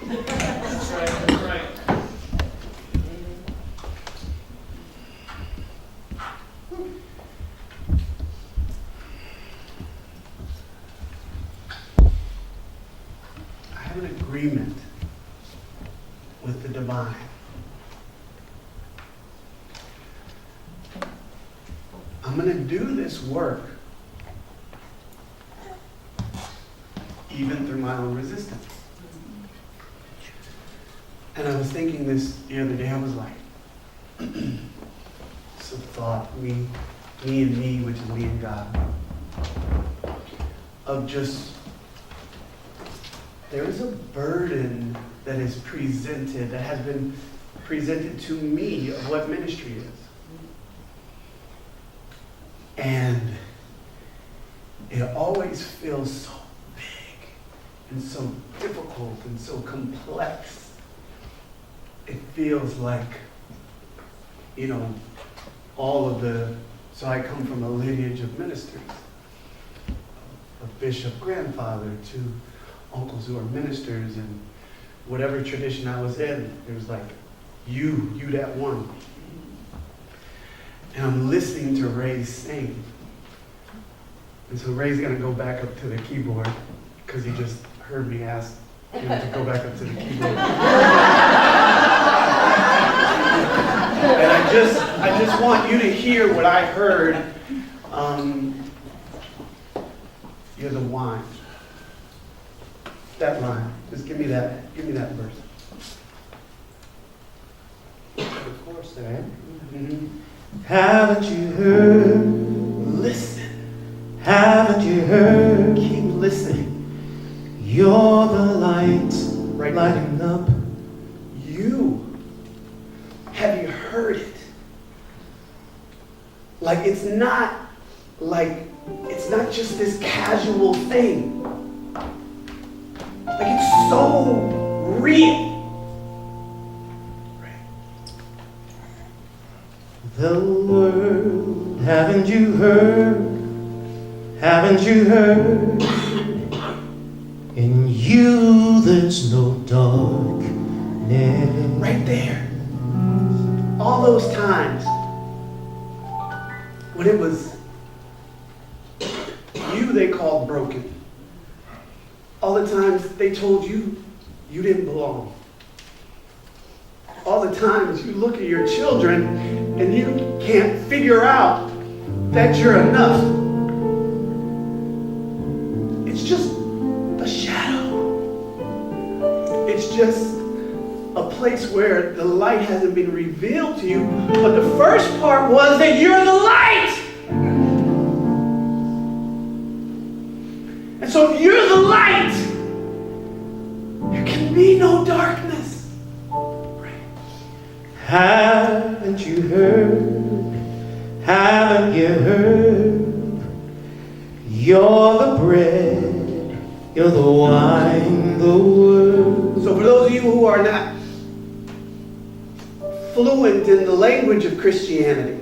That's right, that's right. I have an agreement with the divine. I'm going to do this work even through my own resistance. And I was thinking this the other day, I was like, some thought, me and me, which is me and God, of just, there is a burden that is presented, that has been presented to me of what ministry is. And it always feels so big and so difficult and so complex. It feels like, all of the, so I come from a lineage of ministers, a bishop grandfather to uncles who are ministers, and whatever tradition I was in, it was like, you that one. And I'm listening to Ray sing. And so Ray's going to go back up to the keyboard because he just heard me ask him to go back up to the keyboard. And I just want you to hear what I heard. You're the wine. That line. Just give me that verse. Of course I am. Mm-hmm. Haven't you heard? Listen. Haven't you heard? Keep listening. You're the light, Right now. lighting up. Have you heard it? It's not just this casual thing. It's so real. The word, haven't you heard? Haven't you heard? In you there's no darkness. Right there. All those times when it was you they called broken. All the times they told you you didn't belong. All the times you look at your children and you can't figure out that you're enough. It's just a shadow. It's just a place where the light hasn't been revealed to you. But the first part was that you're the light. And so if you're the light, there can be no darkness. Haven't you heard? Haven't you heard? You're the bread, you're the wine, the word. So for those of you who are not fluent in the language of Christianity,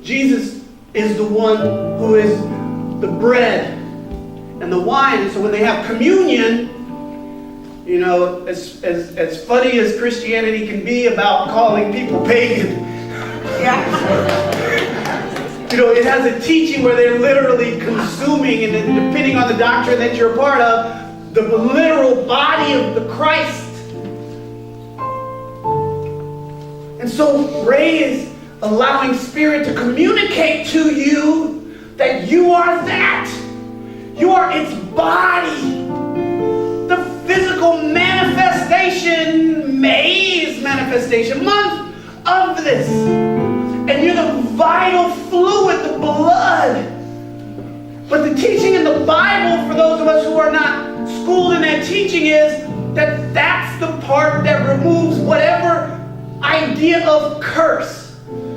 Jesus is the one who is the bread and the wine. And so when they have communion, as funny as Christianity can be about calling people pagan, it has a teaching where they're literally consuming, and then depending on the doctrine that you're a part of, the literal body of the Christ. And so Ray is allowing Spirit to communicate to you that you are that. You are its body. The physical manifestation, May's manifestation, month of this. And you're the vital fluid, the blood. But the teaching in the Bible, for those of us who are not schooled in that teaching, is that that's the part that removes whatever idea of curse.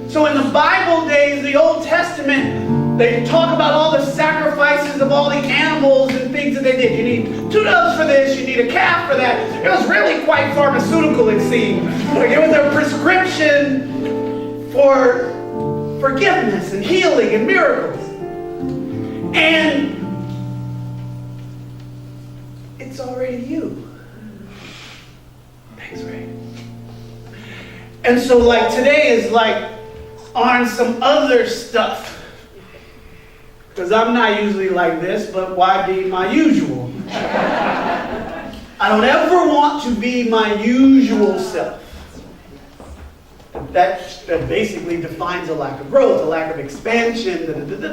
So in the Bible days, the Old Testament, they talk about all the sacrifices of all the animals and things that they did. You need 2 doves for this, you need a calf for that. It was really quite pharmaceutical, it seemed. It was a prescription for forgiveness and healing and miracles. And it's already you. Praise Ray. And so like today is like on some other stuff. Because I'm not usually like this, but why be my usual? I don't ever want to be my usual self. That basically defines a lack of growth, a lack of expansion. Even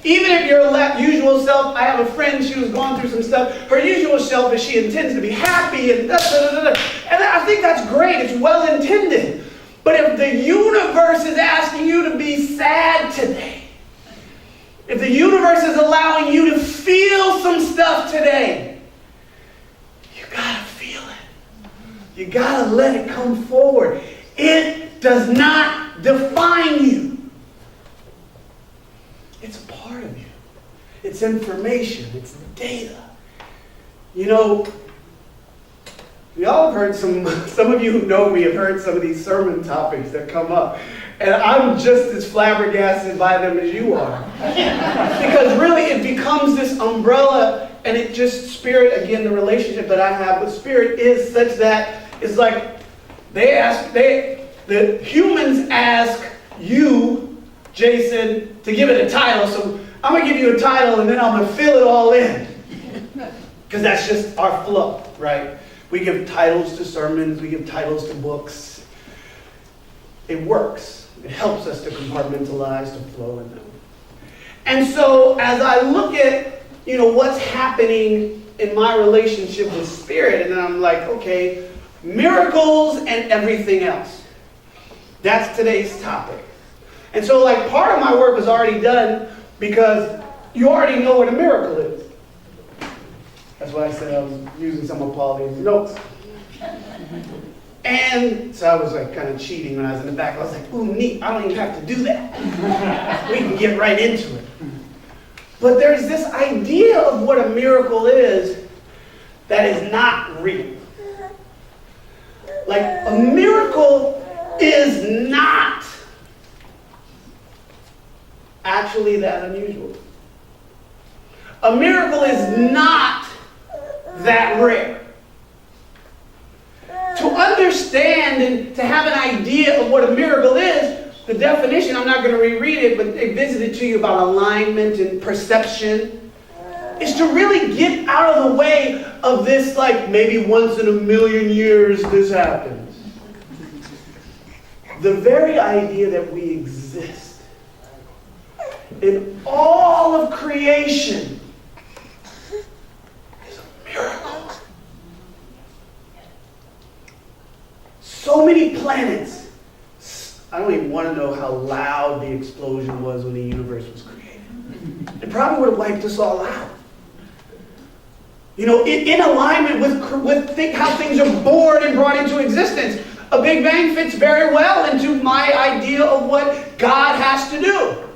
if you're a usual self, I have a friend, she was going through some stuff. Her usual self is she intends to be happy and and I think that's great. It's well intended. But if the universe is asking you to be sad today, if the universe is allowing you to feel some stuff today, you gotta feel it. You gotta let it come forward. It does not define you. It's a part of you. It's information. It's data. You know, we all have heard some of you who know me have heard some of these sermon topics that come up. And I'm just as flabbergasted by them as you are. Because really it becomes this umbrella, and it just, Spirit, again, the relationship that I have with Spirit is such that it's like the humans ask you, Jason, to give it a title. So I'm going to give you a title and then I'm going to fill it all in. Because that's just our flow, right? We give titles to sermons, we give titles to books. It works. It helps us to compartmentalize, to flow in them. And so as I look at, what's happening in my relationship with Spirit, and then I'm like, okay, miracles and everything else. That's today's topic. And so like part of my work was already done because you already know what a miracle is. That's why I said I was using some of Pauline's notes. And so I was like kind of cheating when I was in the back. I was like, ooh, neat. I don't even have to do that. We can get right into it. But there's this idea of what a miracle is that is not real. Like a miracle is not actually that unusual. A miracle is not that rare. To understand and to have an idea of what a miracle is, the definition, I'm not going to reread it, but they visited to you about alignment and perception, is to really get out of the way of this, like maybe once in a million years this happens. The very idea that we exist in all of creation is a miracle. So many planets. I don't even want to know how loud the explosion was when the universe was created. It probably would have wiped us all out. In alignment with how things are born and brought into existence. A Big Bang fits very well into my idea of what God has to do.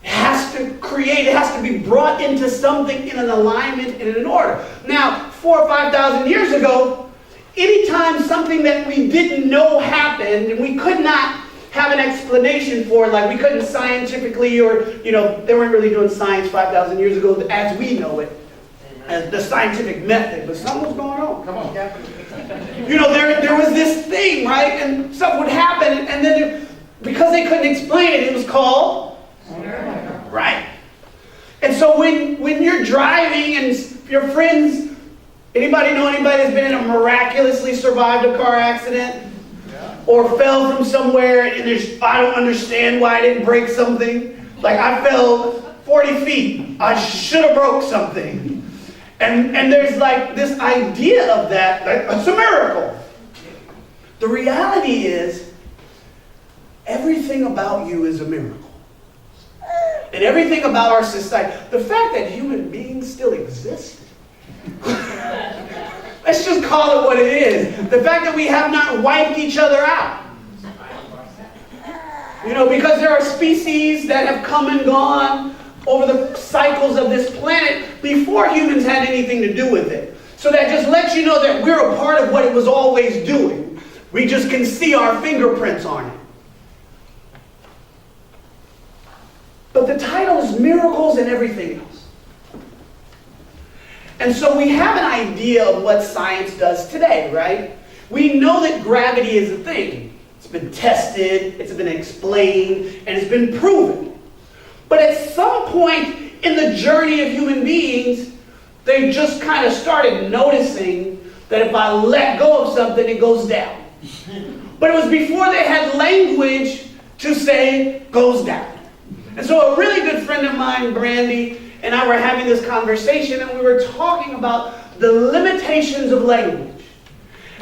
It has to create, it has to be brought into something in an alignment and in an order. Now, 4,000 or 5,000 years ago, anytime something that we didn't know happened and we could not have an explanation for it, like we couldn't scientifically or, they weren't really doing science 5,000 years ago as we know it, as the scientific method, but something was going on. Come on. There was this thing, right? And stuff would happen, and then because they couldn't explain it, it was called, right? And so when you're driving and your friends, anybody know anybody that's been in a miraculously survived a car accident? Yeah. Or fell from somewhere and I don't understand why I didn't break something. Like I fell 40 feet. I should have broke something. And there's like this idea of that, like, it's a miracle. The reality is, everything about you is a miracle. And everything about our society, the fact that human beings still exist, let's just call it what it is. The fact that we have not wiped each other out. Because there are species that have come and gone over the cycles of this planet before humans had anything to do with it. So that just lets you know that we're a part of what it was always doing. We just can see our fingerprints on it. But the title is Miracles and Everything Else. And so we have an idea of what science does today, right? We know that gravity is a thing. It's been tested, it's been explained, and it's been proven. But at some point in the journey of human beings, they just kind of started noticing that if I let go of something, it goes down. But it was before they had language to say, goes down. And so a really good friend of mine, Brandy, and I were having this conversation, and we were talking about the limitations of language.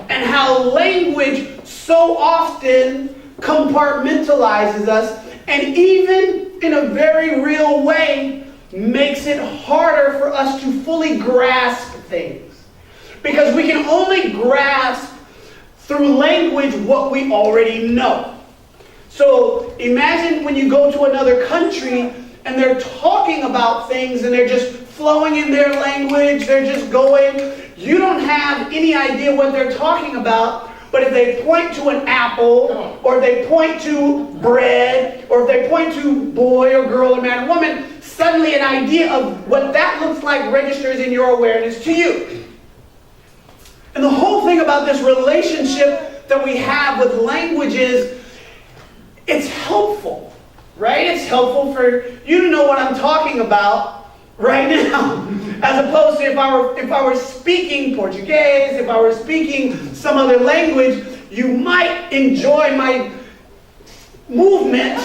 And how language so often compartmentalizes us, and even in a very real way, makes it harder for us to fully grasp things. Because we can only grasp through language what we already know. So imagine when you go to another country and they're talking about things and they're just flowing in their language, they're just going. You don't have any idea what they're talking about, but if they point to an apple, or they point to bread, or if they point to boy or girl or man or woman, suddenly an idea of what that looks like registers in your awareness to you. And the whole thing about this relationship that we have with language is, it's helpful, right? It's helpful for you to know what I'm talking about right now, as opposed to if I were speaking Portuguese, if I were speaking some other language, you might enjoy my movement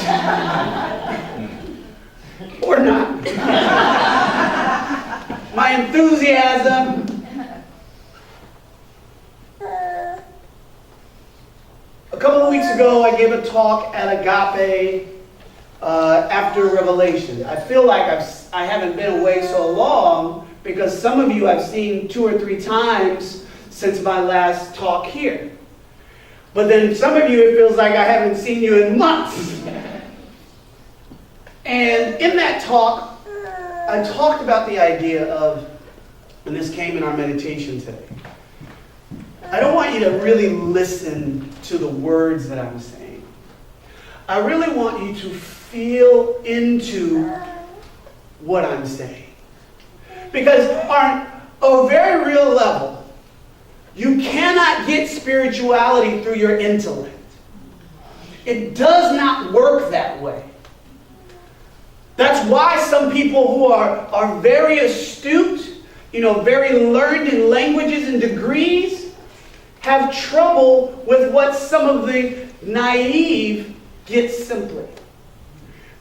or not. My enthusiasm. A couple of weeks ago, I gave a talk at Agape after Revelation. I feel like I haven't been away so long because some of you I've seen 2 or 3 times since my last talk here. But then some of you, it feels like I haven't seen you in months. And in that talk, I talked about the idea of, and this came in our meditation today, I don't want you to really listen to the words that I'm saying. I really want you to feel into what I'm saying. Because on a very real level, you cannot get spirituality through your intellect. It does not work that way. That's why some people who are very astute, very learned in languages and degrees, have trouble with what some of the naive get simply.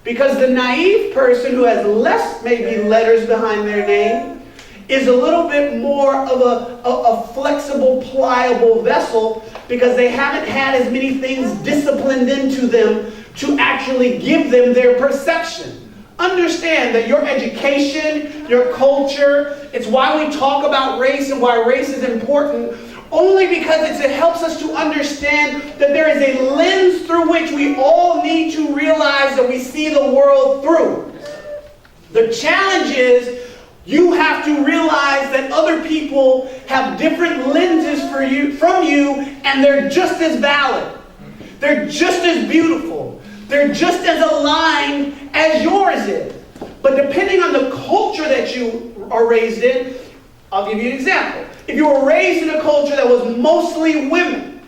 Because the naive person who has less maybe letters behind their name is a little bit more of a flexible, pliable vessel because they haven't had as many things disciplined into them to actually give them their perception. Understand that your education, your culture, it's why we talk about race and why race is important, only because it helps us to understand that there is a lens through which we all need to realize that we see the world through. The challenge is you have to realize that other people have different lenses from you, and they're just as valid. They're just as beautiful. They're just as aligned as yours is. But depending on the culture that you are raised in, I'll give you an example. If you were raised in a culture that was mostly women,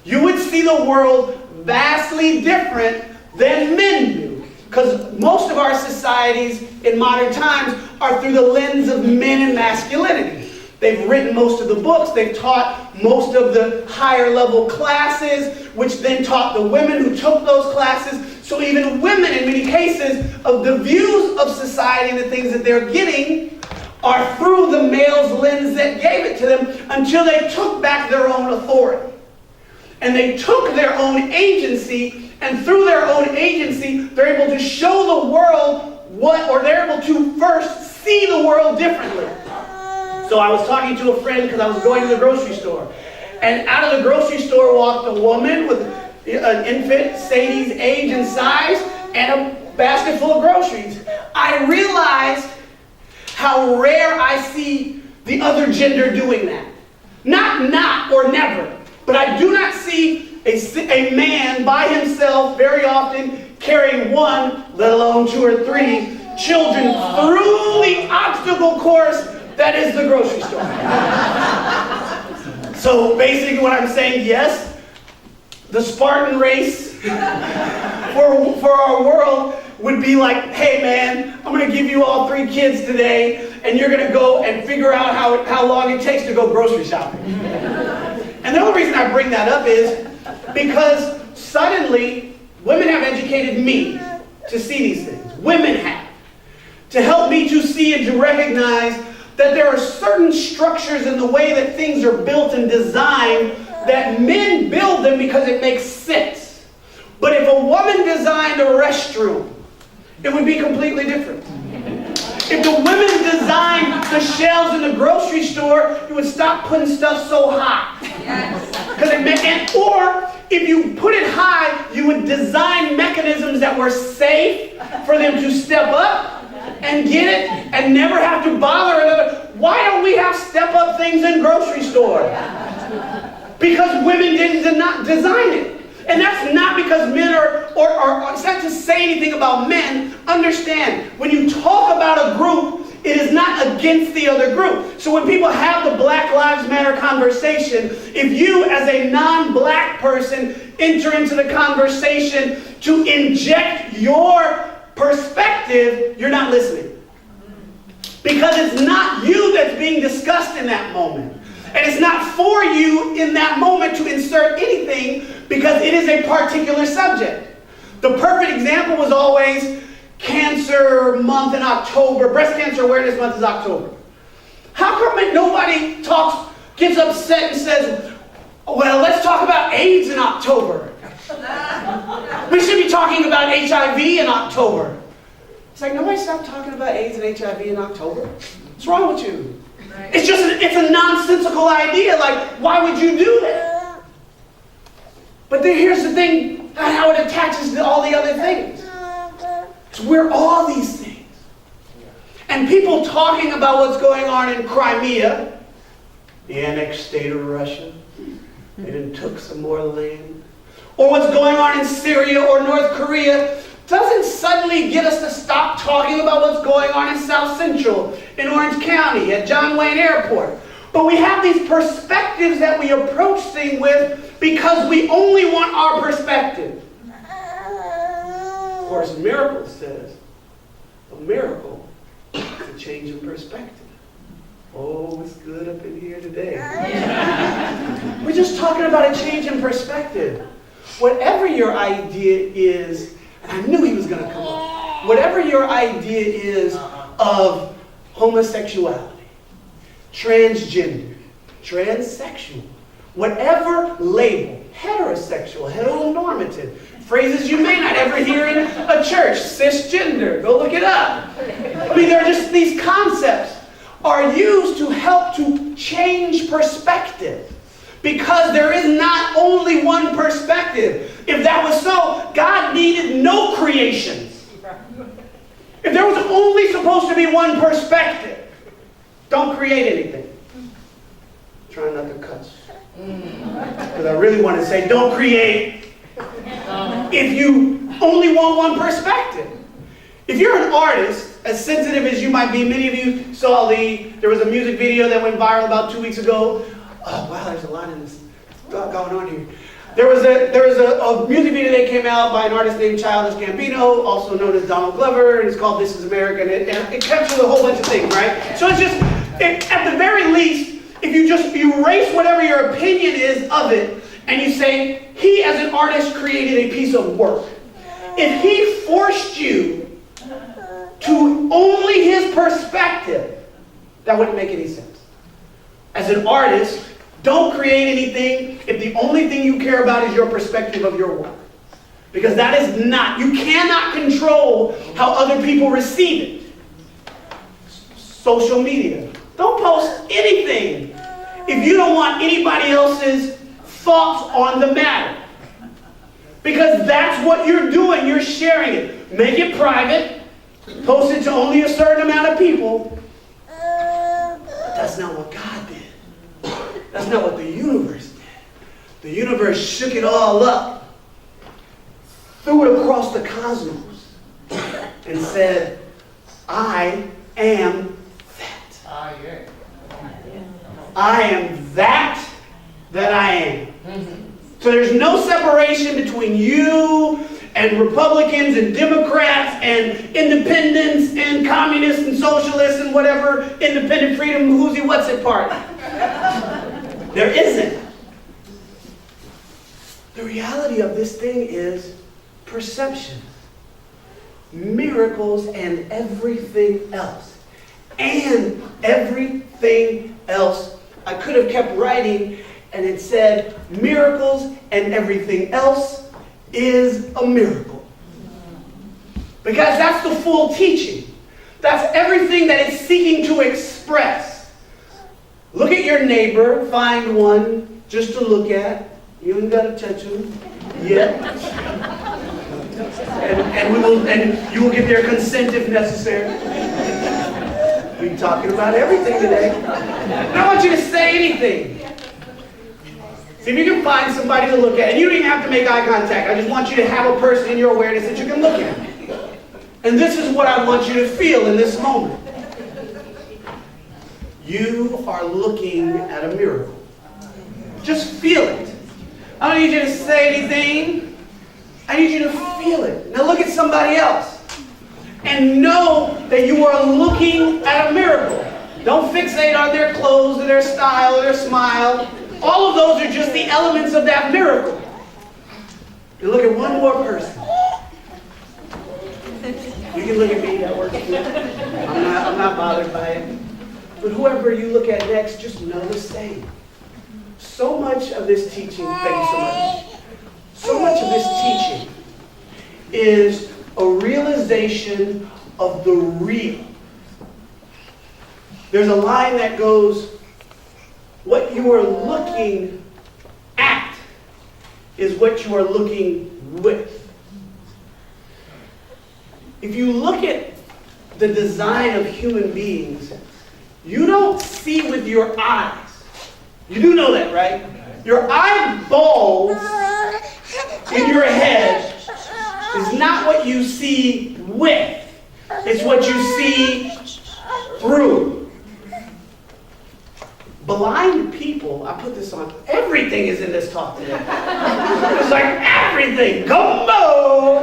you would see the world vastly different than men do. Because most of our societies in modern times are through the lens of men and masculinity. They've written most of the books, they've taught most of the higher level classes, which then taught the women who took those classes. So even women, in many cases, of the views of society and the things that they're getting are through the male's lens that gave it to them until they took back their own authority. And they took their own agency, and through their own agency, they're able to show the world they're able to first see the world differently. So I was talking to a friend because I was going to the grocery store. And out of the grocery store walked a woman with an infant, Sadie's age and size, and a basket full of groceries. I realized how rare I see the other gender doing that. Not or never, but I do not see a man by himself very often carrying 1, let alone 2 or 3 children through the obstacle course That is the grocery store. So basically what I'm saying, yes, the Spartan race for our world would be like, hey man, I'm going to give you all 3 kids today, and you're going to go and figure out how long it takes to go grocery shopping. And the only reason I bring that up is because suddenly women have educated me to see these things. Women have. To help me to see and to recognize that there are certain structures in the way that things are built and designed that men build them because it makes sense. But if a woman designed a restroom, it would be completely different. If the women designed the shelves in the grocery store, you would stop putting stuff so high. Yes. Or if you put it high, you would design mechanisms that were safe for them to step up and get it and never have to bother another. Why don't we have step-up things in grocery stores? Because women did not design it. And that's not because men are it's not to say anything about men. Understand, when you talk about a group, it is not against the other group. So when people have the Black Lives Matter conversation, if you as a non-black person enter into the conversation to inject your perspective, you're not listening. Because it's not you that's being discussed in that moment. And it's not for you in that moment to insert anything because it is a particular subject. The perfect example was always Cancer Month in October. Breast Cancer Awareness Month is October. How come nobody gets upset and says, well, let's talk about AIDS in October? We should be talking about HIV in October. It's like, nobody stopped talking about AIDS and HIV in October. What's wrong with you? Right. It's a nonsensical idea. Like, why would you do that? But then here's the thing, how it attaches to all the other things. So we're all these things. And people talking about what's going on in Crimea, the annexed state of Russia, they then took some more land, or what's going on in Syria or North Korea, doesn't suddenly get us to stop talking about what's going on in South Central, in Orange County, at John Wayne Airport. But we have these perspectives that we approach things with because we only want our perspective. Of course, miracle says, a miracle is a change in perspective. Oh, it's good up in here today. We're just talking about a change in perspective. Whatever your idea is, and I knew he was going to come up. Whatever your idea is of homosexuality, transgender, transsexual, whatever label, heterosexual, heteronormative, phrases you may not ever hear in a church, cisgender, go look it up. I mean, they're just these concepts are used to help to change perspective. Because there is not only one perspective. If that was so, God needed no creations. If there was only supposed to be one perspective, don't create anything. Try not to cuss. Because I really want to say, don't create if you only want one perspective. If you're an artist, as sensitive as you might be, many of you saw there was a music video that went viral about 2 weeks ago. Oh, wow, there's a lot in this going on here. There was a music video that came out by an artist named Childish Gambino, also known as Donald Glover, and it's called This Is America, and it captures a whole bunch of things, right? So it's just, at the very least, if you just erase whatever your opinion is of it, and you say, he as an artist created a piece of work. If he forced you to only his perspective, that wouldn't make any sense. As an artist, don't create anything if the only thing you care about is your perspective of your work. Because that is not, you cannot control how other people receive it. Social media. Don't post anything if you don't want anybody else's thoughts on the matter. Because that's what you're doing, you're sharing it. Make it private, post it to only a certain amount of people. But that's not what God did. That's not what the universe did. The universe shook it all up, threw it across the cosmos, and said, I am that. I am that I am. So there's no separation between you and Republicans and Democrats and independents and communists and socialists and whatever independent freedom whoosie what's it party. There isn't. The reality of this thing is perception. Miracles and everything else. And everything else. I could have kept writing and it said miracles and everything else is a miracle. Because that's the full teaching. That's everything that it's seeking to express. Look at your neighbor, find one just to look at. You ain't got to touch them yet. And you will get their consent if necessary. We're talking about everything today. I don't want you to say anything. See if you can find somebody to look at. And you don't even have to make eye contact. I just want you to have a person in your awareness that you can look at. And this is what I want you to feel in this moment. You are looking at a miracle. Just feel it. I don't need you to say anything. I need you to feel it. Now look at somebody else. And know that you are looking at a miracle. Don't fixate on their clothes or their style or their smile. All of those are just the elements of that miracle. You look at one more person. You can look at me, that works too. I'm not bothered by it. But whoever you look at next, just know the same. So much of this teaching, thank you so much. So much of this teaching is a realization of the real. There's a line that goes, what you are looking at is what you are looking with. If you look at the design of human beings, you don't see with your eyes. You do know that, right? Your eyeballs in your head is not what you see with. It's what you see through. Blind people, I put this on, everything is in this talk today. It's like everything, gumbo!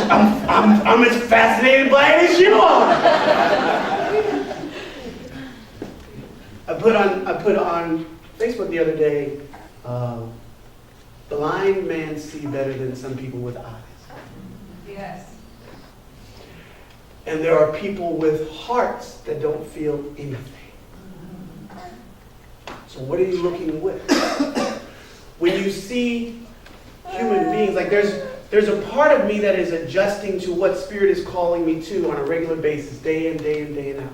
I'm as fascinated by it as you are. I put on Facebook the other day, blind men see better than some people with eyes. Yes. And there are people with hearts that don't feel anything. So what are you looking with? When you see human beings, like there's a part of me that is adjusting to what Spirit is calling me to on a regular basis, day in, day out.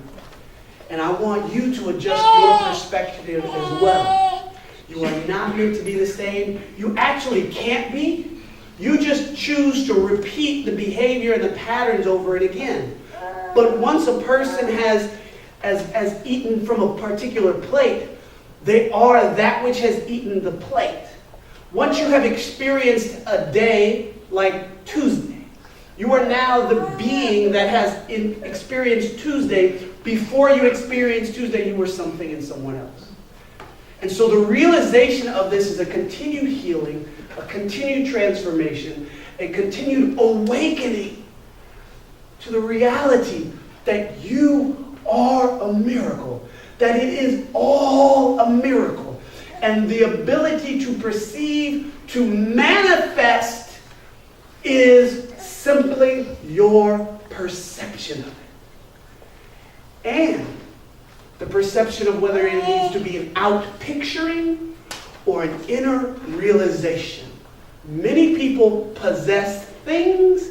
And I want you to adjust your perspective as well. You are not here to be the same. You actually can't be. You just choose to repeat the behavior and the patterns over and again. But once a person has eaten from a particular plate, they are that which has eaten the plate. Once you have experienced a day like Tuesday, you are now the being that has experienced Tuesday. Before you experienced Tuesday, you were something in someone else. And so the realization of this is a continued healing, a continued transformation, a continued awakening to the reality that you are a miracle, that it is all a miracle. And the ability to perceive, to manifest, is simply your perception of it. And the perception of whether it needs to be an out-picturing or an inner realization. Many people possess things,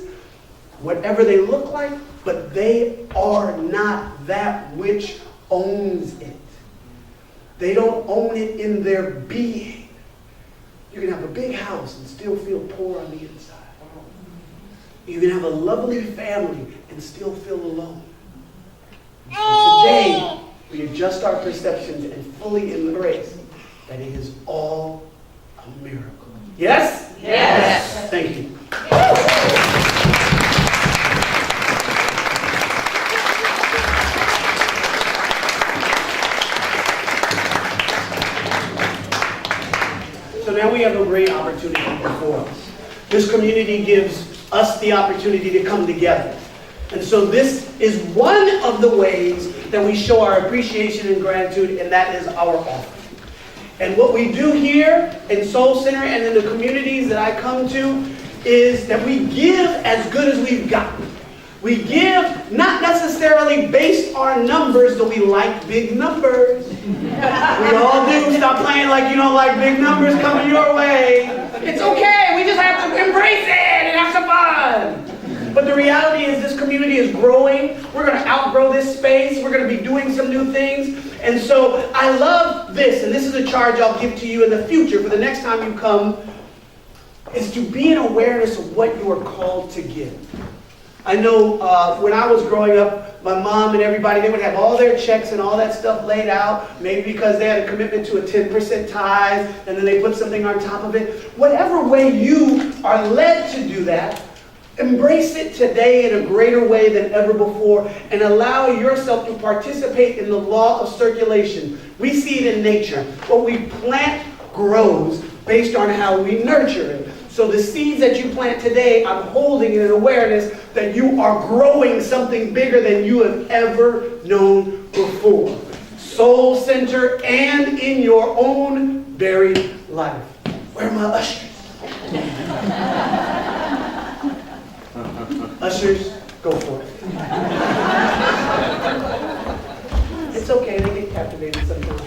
whatever they look like, but they are not that which owns it. They don't own it in their being. You can have a big house and still feel poor on the inside. You can have a lovely family and still feel alone. And today, we adjust our perceptions and fully embrace that it is all a miracle. Yes? Yes. Thank you. now we have a great opportunity before us. This community gives us the opportunity to come together. And so this is one of the ways that we show our appreciation and gratitude, and that is our offering. And what we do here in Soul Center and in the communities that I come to is that we give as good as we've got. We give not necessarily based on numbers, though we like big numbers. We all do. Stop playing like you don't like big numbers coming your way. It's okay. We just have to embrace it and have some fun. But the reality is this community is growing. We're going to outgrow this space. We're going to be doing some new things. And so I love this, and this is a charge I'll give to you in the future for the next time you come, is to be in awareness of what you are called to give. I know when I was growing up, my mom and everybody, they would have all their checks and all that stuff laid out, maybe because they had a commitment to a 10% tithe, and then they put something on top of it. Whatever way you are led to do that, embrace it today in a greater way than ever before, and allow yourself to participate in the law of circulation. We see it in nature. What we plant grows based on how we nurture it. So the seeds that you plant today, I'm holding in an awareness that you are growing something bigger than you have ever known before. Soul Center and in your own very life. Where are my ushers? Ushers, go for it. It's okay, they get captivated sometimes.